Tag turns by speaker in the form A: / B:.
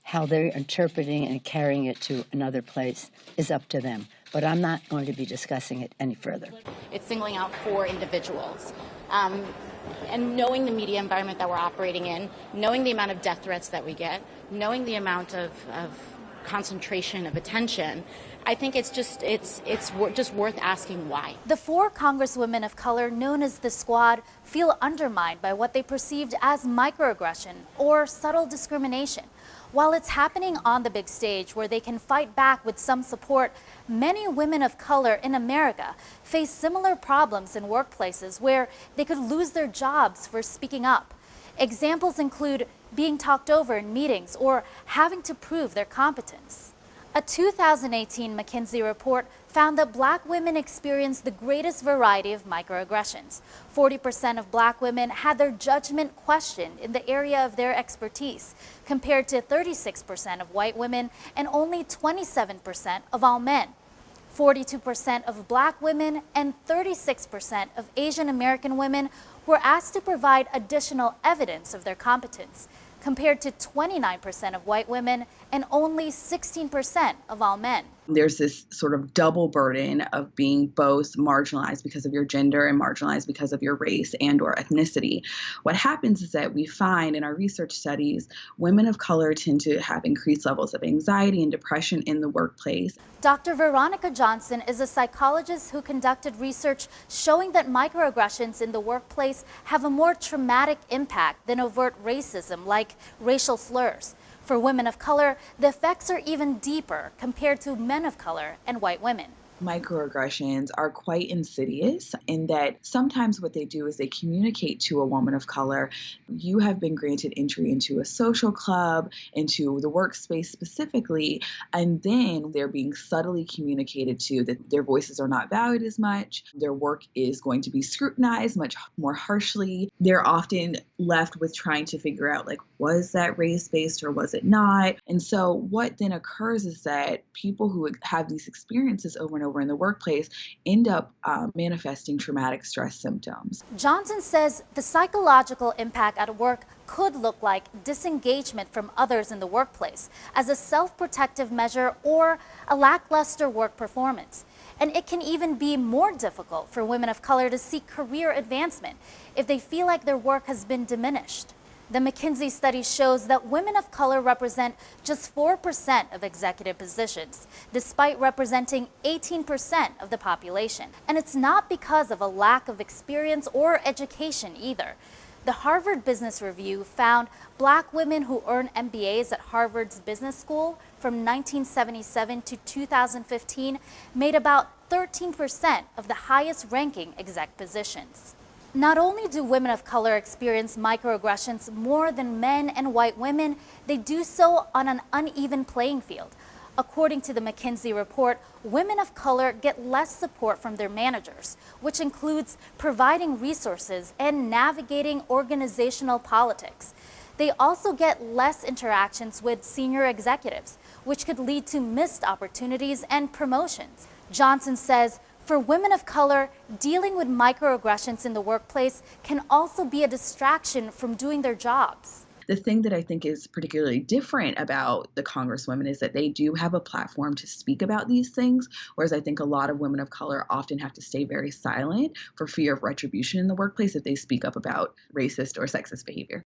A: How they're interpreting and carrying it to another place is up to them. But I'm not going to be discussing it any further.
B: It's singling out 4 individuals. And knowing the media environment that we're operating in, knowing the amount of death threats that we get, knowing the amount of concentration of attention, I think it's just worth asking why.
C: The 4 congresswomen of color known as the Squad feel undermined by what they perceived as microaggression or subtle discrimination. While it's happening on the big stage where they can fight back with some support, many women of color in America face similar problems in workplaces where they could lose their jobs for speaking up. Examples include being talked over in meetings or having to prove their competence. A 2018 McKinsey report found that Black women experience the greatest variety of microaggressions. 40% of Black women had their judgment questioned in the area of their expertise, compared to 36% of white women and only 27% of all men. 42% of Black women and 36% of Asian American women were asked to provide additional evidence of their competence, compared to 29% of white women and only 16% of all men.
D: There's this sort of double burden of being both marginalized because of your gender and marginalized because of your race and or ethnicity. What happens is that we find in our research studies, women of color tend to have increased levels of anxiety and depression in the workplace.
C: Dr. Veronica Johnson is a psychologist who conducted research showing that microaggressions in the workplace have a more traumatic impact than overt racism like racial slurs. For women of color, the effects are even deeper compared to men of color and white women.
D: Microaggressions are quite insidious in that sometimes what they do is they communicate to a woman of color, you have been granted entry into a social club, into the workspace specifically, and then they're being subtly communicated to that their voices are not valued as much, their work is going to be scrutinized much more harshly. They're often left with trying to figure out, like, was that race-based or was it not? And so what then occurs is that people who have these experiences over and over in the workplace end up manifesting traumatic stress symptoms.
C: Johnson says the psychological impact at work could look like disengagement from others in the workplace as a self-protective measure or a lackluster work performance. And it can even be more difficult for women of color to seek career advancement if they feel like their work has been diminished. The McKinsey study shows that women of color represent just 4% of executive positions, despite representing 18% of the population. And it's not because of a lack of experience or education either. The Harvard Business Review found Black women who earned MBAs at Harvard's Business School from 1977 to 2015 made about 13% of the highest ranking exec positions. Not only do women of color experience microaggressions more than men and white women, they do so on an uneven playing field. According to the McKinsey report, women of color get less support from their managers, which includes providing resources and navigating organizational politics. They also get less interactions with senior executives, which could lead to missed opportunities and promotions. Johnson says, for women of color, dealing with microaggressions in the workplace can also be a distraction from doing their jobs.
D: The thing that I think is particularly different about the Congresswomen is that they do have a platform to speak about these things, whereas I think a lot of women of color often have to stay very silent for fear of retribution in the workplace if they speak up about racist or sexist behavior.